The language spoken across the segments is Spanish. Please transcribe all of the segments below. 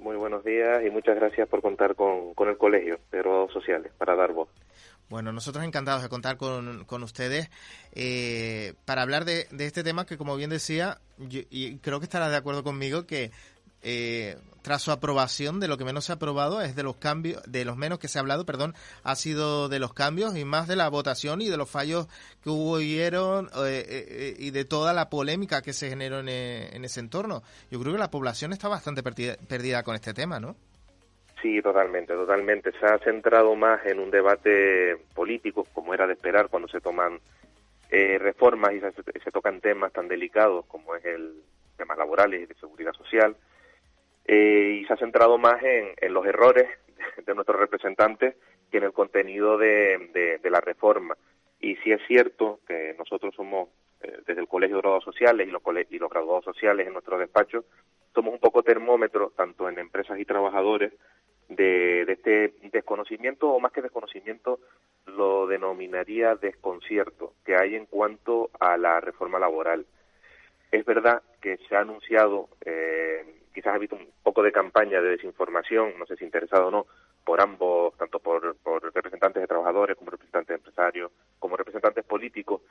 Muy buenos días y muchas gracias por contar con el Colegio de Graduados Sociales para dar voz. Bueno, nosotros encantados de contar con ustedes para hablar de este tema que, como bien decía, y creo que estarás de acuerdo conmigo, que tras su aprobación, de lo que menos se ha aprobado es de los cambios, de los menos que se ha hablado, ha sido de los cambios y más de la votación y de los fallos que hubieron y de toda la polémica que se generó en ese entorno. Yo creo que la población está bastante perdida con este tema, ¿no? Sí, totalmente. Se ha centrado más en un debate político, como era de esperar cuando se toman reformas y se tocan temas tan delicados como es el temas laborales y de seguridad social. Y se ha centrado más en los errores de nuestros representantes que en el contenido de la reforma. Y sí es cierto que nosotros somos, desde el Colegio de Graduados Sociales y los graduados sociales en nuestro despacho, somos un poco termómetro, tanto en empresas y trabajadores, de este desconocimiento, o más que desconocimiento, lo denominaría desconcierto que hay en cuanto a la reforma laboral. Es verdad que se ha anunciado, quizás ha habido un poco de campaña de desinformación, no sé si interesado o no, por ambos, tanto por representantes de trabajadores como representantes de empresarios, como representantes políticos,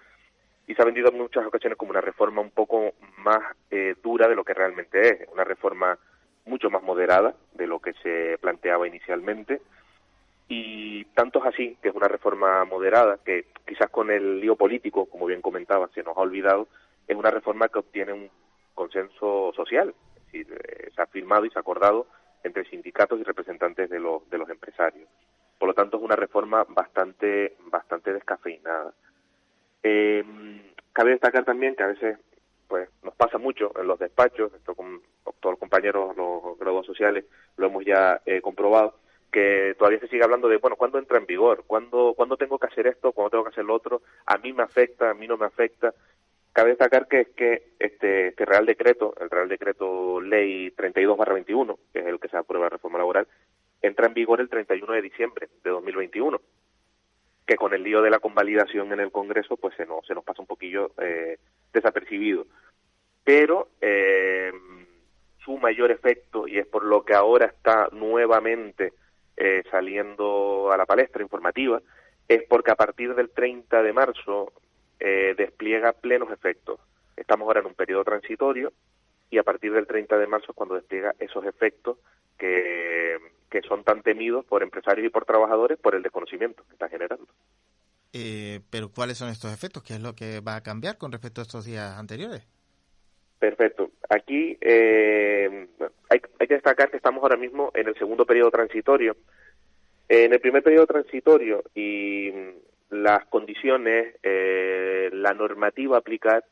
y se ha vendido en muchas ocasiones como una reforma un poco más dura de lo que realmente es, una reforma mucho más moderada de lo que se planteaba inicialmente, y tanto es así que es una reforma moderada que quizás con el lío político, como bien comentaba, se nos ha olvidado, es una reforma que obtiene un consenso social, es decir, se ha firmado y se ha acordado entre sindicatos y representantes de los empresarios. Por lo tanto, es una reforma bastante descafeinada. Cabe destacar también que a veces pues nos pasa mucho en los despachos, esto con todos los compañeros, los graduados sociales, lo hemos ya comprobado, que todavía se sigue hablando de, bueno, ¿cuándo entra en vigor? ¿Cuándo tengo que hacer esto? ¿Cuándo tengo que hacer lo otro? ¿A mí me afecta? ¿A mí no me afecta? Cabe destacar que este Real Decreto, el Real Decreto Ley 32/21, que es el que se aprueba la reforma laboral, entra en vigor el 31 de diciembre de 2021, que con el lío de la convalidación en el Congreso pues se nos pasa un poquillo desapercibido. Pero su mayor efecto, y es por lo que ahora está nuevamente saliendo a la palestra informativa, es porque a partir del 30 de marzo despliega plenos efectos. Estamos ahora en un periodo transitorio y a partir del 30 de marzo es cuando despliega esos efectos que son tan temidos por empresarios y por trabajadores por el desconocimiento que está generando. Pero ¿cuáles son estos efectos? ¿Qué es lo que va a cambiar con respecto a estos días anteriores? Perfecto. Aquí hay que destacar que estamos ahora mismo en el segundo periodo transitorio. En el primer periodo transitorio y las condiciones, la normativa a aplicar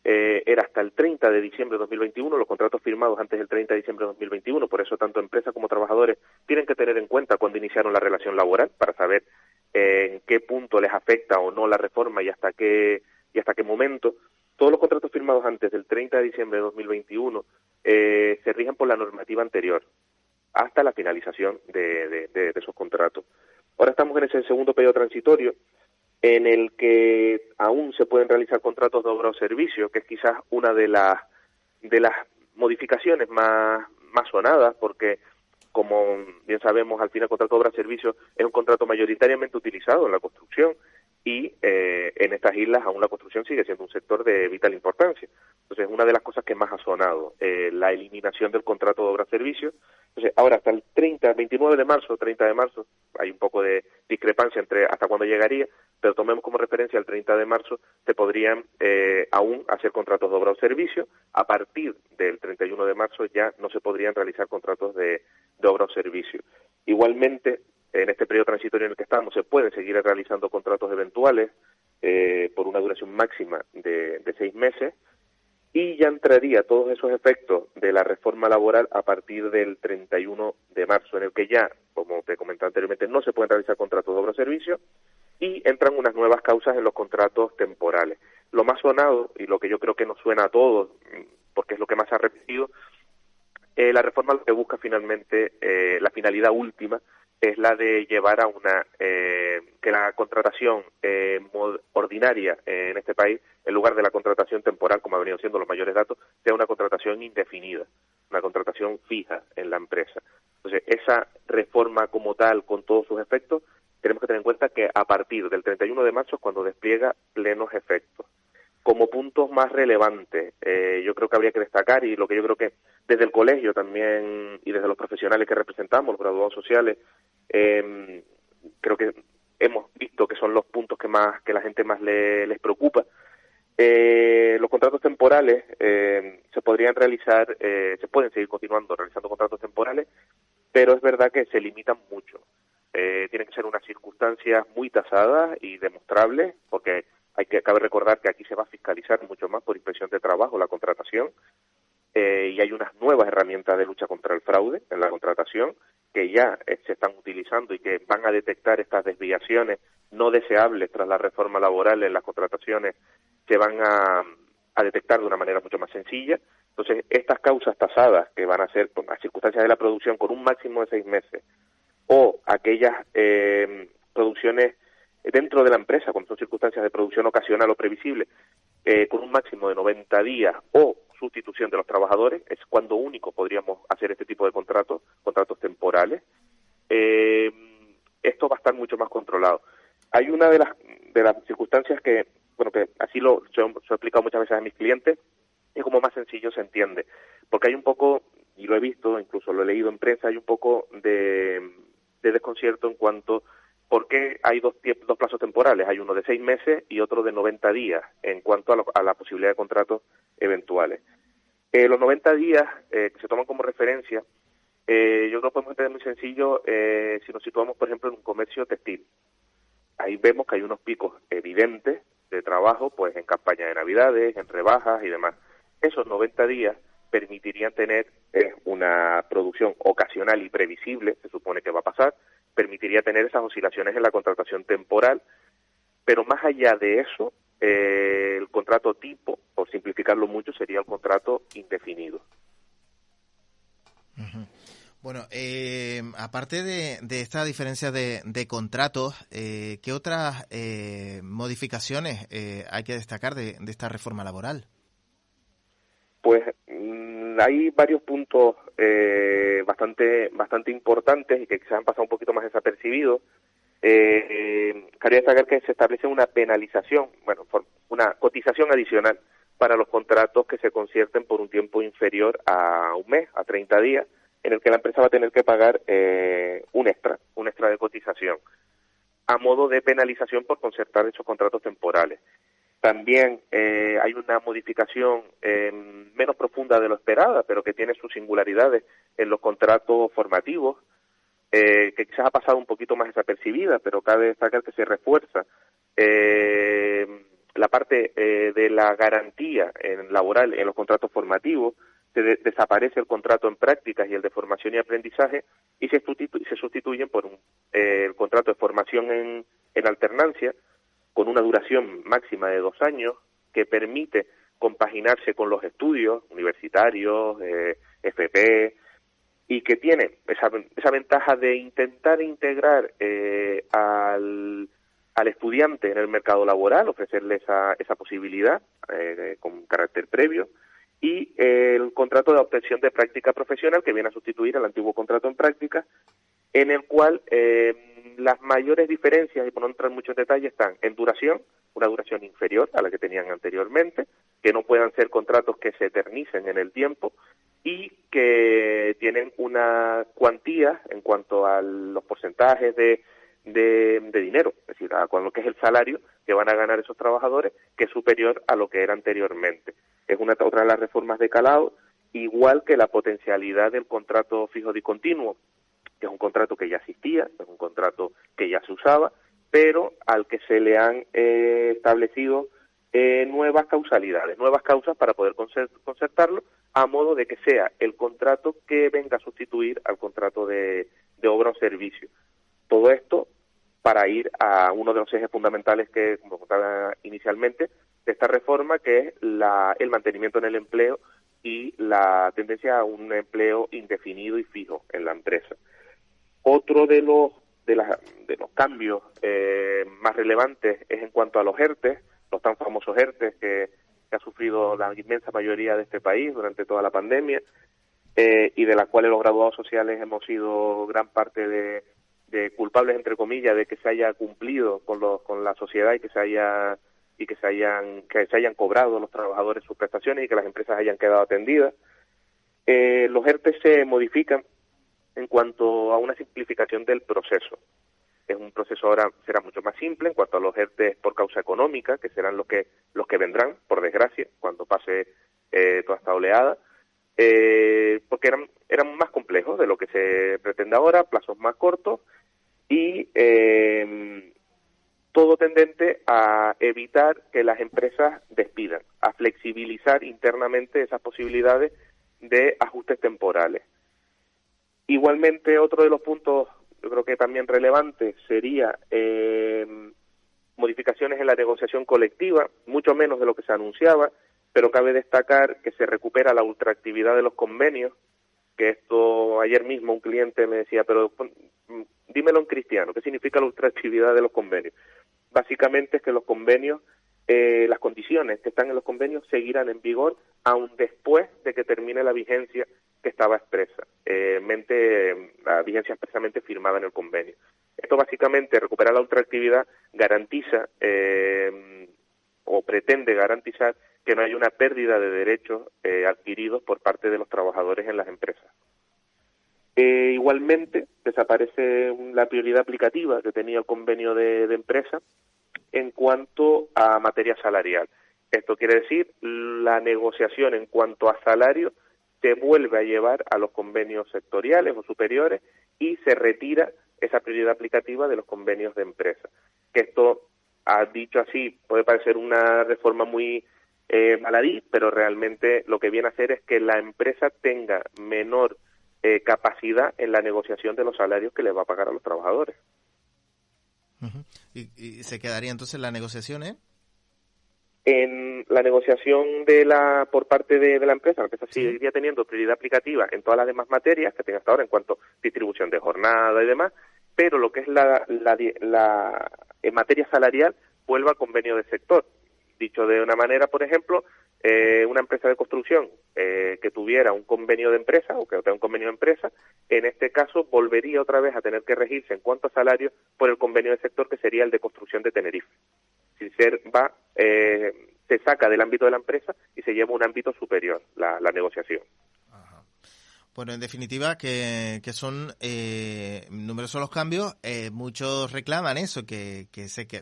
era hasta el 30 de diciembre de 2021, los contratos firmados antes del 30 de diciembre de 2021, por eso tanto empresas como trabajadores tienen que tener en cuenta cuando iniciaron la relación laboral para saber en qué punto les afecta o no la reforma y hasta qué momento. Todos los contratos firmados antes del 30 de diciembre de 2021 se rigen por la normativa anterior hasta la finalización de esos contratos. Ahora estamos en ese segundo periodo transitorio en el que aún se pueden realizar contratos de obra o servicio, que es quizás una de las modificaciones más sonadas, porque como bien sabemos, al final el contrato de obra o servicio es un contrato mayoritariamente utilizado en la construcción y en estas islas aún la construcción sigue siendo un sector de vital importancia. Entonces, una de las cosas que más ha sonado, la eliminación del contrato de obra o servicio. Entonces, ahora hasta el 29 de marzo, 30 de marzo, hay un poco de discrepancia entre hasta cuándo llegaría, pero tomemos como referencia el 30 de marzo, se podrían aún hacer contratos de obra o servicio. A partir del 31 de marzo ya no se podrían realizar contratos de obra o servicio. Igualmente, en este periodo transitorio en el que estamos, se pueden seguir realizando contratos eventuales por una duración máxima de 6 meses, y ya entraría todos esos efectos de la reforma laboral a partir del 31 de marzo, en el que ya, como te comentaba anteriormente, no se pueden realizar contratos de obra o servicio, y entran unas nuevas causas en los contratos temporales. Lo más sonado, y lo que yo creo que nos suena a todos, porque es lo que más se ha repetido, la reforma lo que busca finalmente, la finalidad última, es la de llevar a que la contratación ordinaria en este país, en lugar de la contratación temporal, como ha venido siendo los mayores datos, sea una contratación indefinida. una contratación fija en la empresa. Entonces, esa reforma como tal, con todos sus efectos, tenemos que tener en cuenta que a partir del 31 de marzo es cuando despliega plenos efectos. Como puntos más relevantes, yo creo que habría que destacar, y lo que yo creo que desde el colegio también y desde los profesionales que representamos, los graduados sociales, creo que hemos visto que son los puntos que la gente más les preocupa. Los contratos temporales se podrían realizar, se pueden seguir continuando realizando contratos temporales, pero es verdad que se limitan mucho. Tienen que ser unas circunstancias muy tasadas y demostrables, porque cabe recordar que aquí se va a fiscalizar mucho más por inspección de trabajo la contratación, y hay unas nuevas herramientas de lucha contra el fraude en la contratación que ya se están utilizando y que van a detectar estas desviaciones no deseables tras la reforma laboral en las contrataciones, se van a detectar de una manera mucho más sencilla. Entonces, estas causas tasadas, que van a ser con las circunstancias de la producción con un máximo de 6 meses, o aquellas producciones dentro de la empresa, cuando son circunstancias de producción ocasional o previsible, con un máximo de 90 días o sustitución de los trabajadores, es cuando único podríamos hacer este tipo de contratos temporales. Esto va a estar mucho más controlado. Hay una de las circunstancias que, bueno, que así yo he explicado muchas veces a mis clientes, y como más sencillo se entiende, porque hay un poco, y lo he visto, incluso lo he leído en prensa, hay un poco de desconcierto en cuanto por qué hay dos plazos temporales, hay uno de 6 meses y otro de 90 días en cuanto a la posibilidad de contratos eventuales. Los 90 días que se toman como referencia, yo creo que podemos entender muy sencillo si nos situamos, por ejemplo, en un comercio textil. Ahí vemos que hay unos picos evidentes de trabajo, pues en campaña de Navidades, en rebajas y demás. Esos 90 días permitirían tener una producción ocasional y previsible, se supone que va a pasar, permitiría tener esas oscilaciones en la contratación temporal, pero más allá de eso, el contrato tipo, por simplificarlo mucho, sería el contrato indefinido. Uh-huh. Bueno, aparte de esta diferencia de contratos, ¿qué otras modificaciones hay que destacar de esta reforma laboral? Pues hay varios puntos bastante importantes y que quizás han pasado un poquito más desapercibidos. Quería destacar que se establece una penalización, una cotización adicional para los contratos que se concierten por un tiempo inferior a un mes, a 30 días, en el que la empresa va a tener que pagar un extra de cotización, a modo de penalización por concertar esos contratos temporales. También hay una modificación menos profunda de lo esperada, pero que tiene sus singularidades en los contratos formativos, que quizás ha pasado un poquito más desapercibida, pero cabe destacar que se refuerza la parte de la garantía laboral en los contratos formativos. Desaparece el contrato en prácticas y el de formación y aprendizaje, y se sustituyen por el contrato de formación en alternancia, con una duración máxima de 2 años, que permite compaginarse con los estudios universitarios, FP, y que tiene esa ventaja de intentar integrar al estudiante en el mercado laboral, ofrecerle esa posibilidad con carácter previo, y el contrato de obtención de práctica profesional, que viene a sustituir al antiguo contrato en práctica, en el cual las mayores diferencias, y por no entrar en muchos detalles, están en duración, una duración inferior a la que tenían anteriormente, que no puedan ser contratos que se eternicen en el tiempo, y que tienen una cuantía en cuanto a los porcentajes de dinero, es decir, a lo que es el salario que van a ganar esos trabajadores, que es superior a lo que era anteriormente. Es otra de las reformas de calado, igual que la potencialidad del contrato fijo discontinuo, que es un contrato que ya existía, es un contrato que ya se usaba, pero al que se le han establecido nuevas causalidades, nuevas causas para poder concertarlo, a modo de que sea el contrato que venga a sustituir al contrato de obra o servicio. Todo esto para ir a uno de los ejes fundamentales que, como contaba inicialmente, de esta reforma, que es el mantenimiento en el empleo y la tendencia a un empleo indefinido y fijo en la empresa. Otro de los cambios más relevantes es en cuanto a los ERTE, los tan famosos ERTE que ha sufrido la inmensa mayoría de este país durante toda la pandemia, y de las cuales los graduados sociales hemos sido gran parte de culpables, entre comillas, de que se haya cumplido con la sociedad y que se hayan cobrado los trabajadores sus prestaciones y que las empresas hayan quedado atendidas. Los ERTE se modifican en cuanto a una simplificación del proceso. Es un proceso ahora será mucho más simple en cuanto a los ERTE por causa económica, que serán los que vendrán, por desgracia, cuando pase toda esta oleada, porque eran más complejos de lo que se pretende ahora, plazos más cortos y todo tendente a evitar que las empresas despidan, a flexibilizar internamente esas posibilidades de ajustes temporales. Igualmente, otro de los puntos, yo creo que también relevante, sería modificaciones en la negociación colectiva, mucho menos de lo que se anunciaba, pero cabe destacar que se recupera la ultraactividad de los convenios, que esto, ayer mismo un cliente me decía, pero dímelo en cristiano, ¿qué significa la ultraactividad de los convenios? Básicamente es que los convenios, las condiciones que están en los convenios seguirán en vigor aun después de que termine la vigencia que estaba expresa, la vigencia expresamente firmada en el convenio. Esto básicamente, recuperar la ultraactividad, garantiza o pretende garantizar que no haya una pérdida de derechos adquiridos por parte de los trabajadores en las empresas. Igualmente, desaparece la prioridad aplicativa que tenía el convenio de empresa en cuanto a materia salarial. Esto quiere decir, la negociación en cuanto a salario se vuelve a llevar a los convenios sectoriales o superiores y se retira esa prioridad aplicativa de los convenios de empresa. Que esto, dicho así, puede parecer una reforma muy baladí, pero realmente lo que viene a hacer es que la empresa tenga menor capacidad en la negociación de los salarios que le va a pagar a los trabajadores. Uh-huh. ¿Y se quedaría entonces la negociación, En la negociación por parte de la empresa seguiría teniendo prioridad aplicativa en todas las demás materias que tenga hasta ahora en cuanto a distribución de jornada y demás, pero lo que es en materia salarial vuelve al convenio de sector. Dicho de una manera, por ejemplo, una empresa de construcción que tuviera un convenio de empresa o que tenga un convenio de empresa, en este caso volvería otra vez a tener que regirse en cuanto a salario por el convenio de sector que sería el de construcción de Tenerife. Se saca del ámbito de la empresa y se lleva a un ámbito superior la negociación. Ajá. Bueno, en definitiva, que son numerosos los cambios. Muchos reclaman eso, que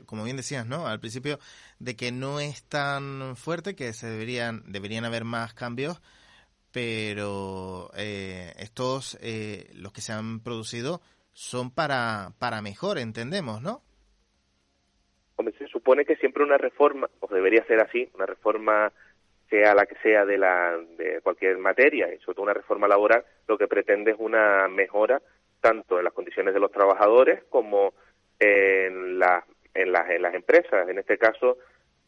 como bien decías, ¿no? Al principio, de que no es tan fuerte, que deberían haber más cambios, pero estos, los que se han producido, son para mejor, entendemos, ¿no? Hombre, se supone que siempre una reforma, o debería ser así, una reforma sea la que sea de cualquier materia, y sobre todo una reforma laboral, lo que pretende es una mejora tanto en las condiciones de los trabajadores como en las empresas. En este caso,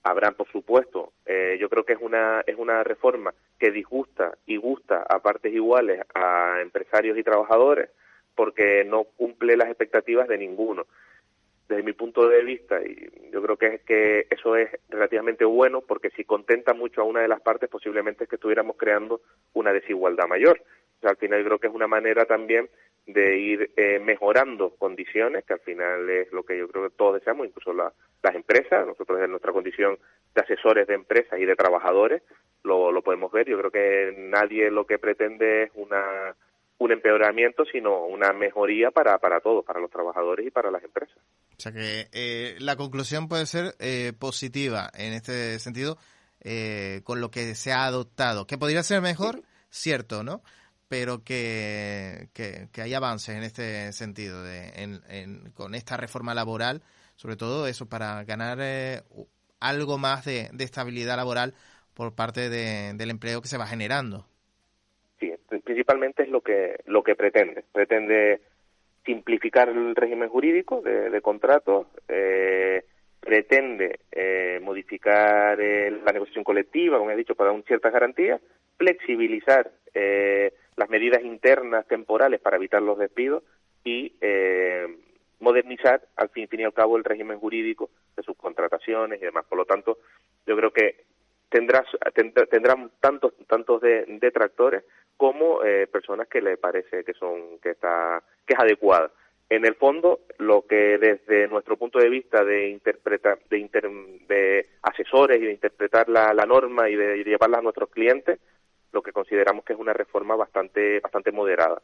habrán, por supuesto, yo creo que es una reforma que disgusta y gusta a partes iguales a empresarios y trabajadores, porque no cumple las expectativas de ninguno. Desde mi punto de vista, y yo creo que eso es relativamente bueno, porque si contenta mucho a una de las partes, posiblemente es que estuviéramos creando una desigualdad mayor. O sea, al final yo creo que es una manera también de ir mejorando condiciones, que al final es lo que yo creo que todos deseamos, incluso las empresas. Nosotros en nuestra condición de asesores de empresas y de trabajadores lo podemos ver. Yo creo que nadie lo que pretende es un empeoramiento, sino una mejoría para todos, para los trabajadores y para las empresas. O sea que la conclusión puede ser positiva en este sentido, con lo que se ha adoptado. Que podría ser mejor, cierto, ¿no? Pero que hay avances en este sentido, con esta reforma laboral, sobre todo eso, para ganar algo más de estabilidad laboral por parte del empleo que se va generando. Sí, principalmente es lo que pretende simplificar el régimen jurídico de contratos, pretende modificar la negociación colectiva, como he dicho, para dar ciertas garantías, flexibilizar las medidas internas temporales para evitar los despidos y modernizar al fin y al cabo el régimen jurídico de subcontrataciones y demás. Por lo tanto, yo creo que tendrán tantos detractores como personas que le parece que es adecuada. En el fondo, lo que desde nuestro punto de vista de asesores y de interpretar la norma y de llevarla a nuestros clientes, lo que consideramos que es una reforma bastante moderada.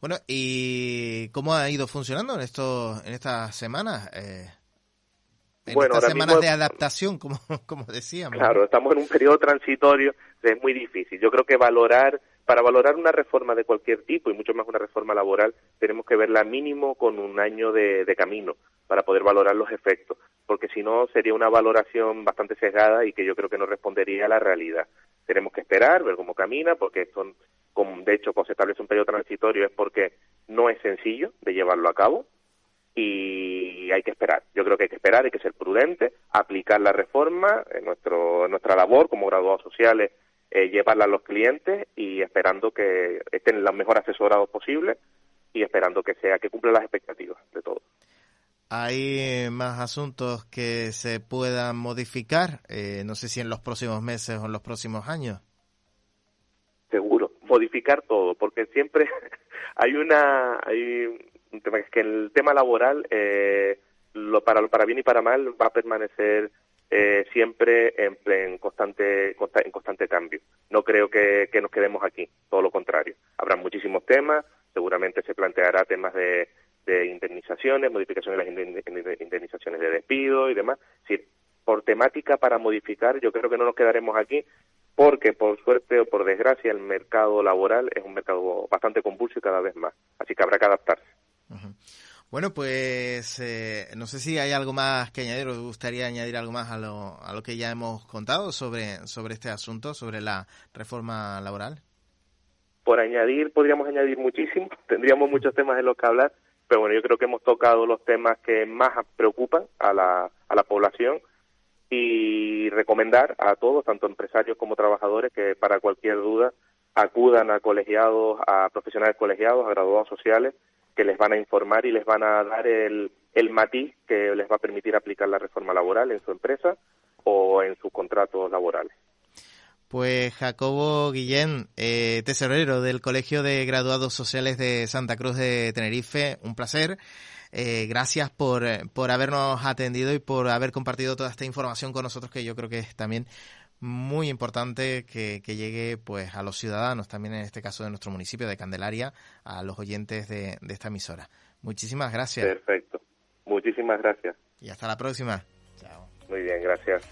Bueno, ¿y cómo ha ido funcionando en estas semanas? Estas semanas de adaptación, como decíamos. Claro, ¿no? Estamos en un periodo transitorio, es muy difícil. Yo creo que para valorar una reforma de cualquier tipo, y mucho más una reforma laboral, tenemos que verla mínimo con un año de camino para poder valorar los efectos, porque si no sería una valoración bastante sesgada y que yo creo que no respondería a la realidad. Tenemos que esperar, ver cómo camina, porque de hecho, cuando se establece un periodo transitorio es porque no es sencillo de llevarlo a cabo, y hay que esperar. Yo creo que hay que esperar, hay que ser prudente, aplicar la reforma en nuestra labor como graduados sociales, llevarla a los clientes y esperando que estén los mejor asesorados posibles y esperando que cumpla las expectativas de todos. ¿Hay más asuntos que se puedan modificar? No sé si en los próximos meses o en los próximos años. Seguro, modificar todo, porque siempre hay un tema, es que el tema laboral, para bien y para mal, va a permanecer siempre en constante cambio. No creo que nos quedemos aquí, todo lo contrario. Habrá muchísimos temas, seguramente se planteará temas de indemnizaciones, modificaciones de las indemnizaciones de despido y demás. Es decir, por temática para modificar, yo creo que no nos quedaremos aquí, porque por suerte o por desgracia el mercado laboral es un mercado bastante convulso y cada vez más, así que habrá que adaptarse. Uh-huh. Bueno, pues no sé si hay algo más que añadir, o os gustaría añadir algo más a lo que ya hemos contado sobre este asunto, sobre la reforma laboral. Podríamos añadir muchísimo, tendríamos muchos temas en los que hablar, pero bueno, yo creo que hemos tocado los temas que más preocupan a la población, y recomendar a todos, tanto empresarios como trabajadores, que para cualquier duda acudan a colegiados, a profesionales colegiados, a graduados sociales, que les van a informar y les van a dar el matiz que les va a permitir aplicar la reforma laboral en su empresa o en sus contratos laborales. Pues Jacobo Guillén, tesorero del Colegio de Graduados Sociales de Santa Cruz de Tenerife, un placer. Gracias por habernos atendido y por haber compartido toda esta información con nosotros, que yo creo que es también muy importante que llegue pues a los ciudadanos, también en este caso de nuestro municipio de Candelaria, a los oyentes de esta emisora. Muchísimas gracias. Perfecto. Muchísimas gracias. Y hasta la próxima. Chao. Muy bien, gracias.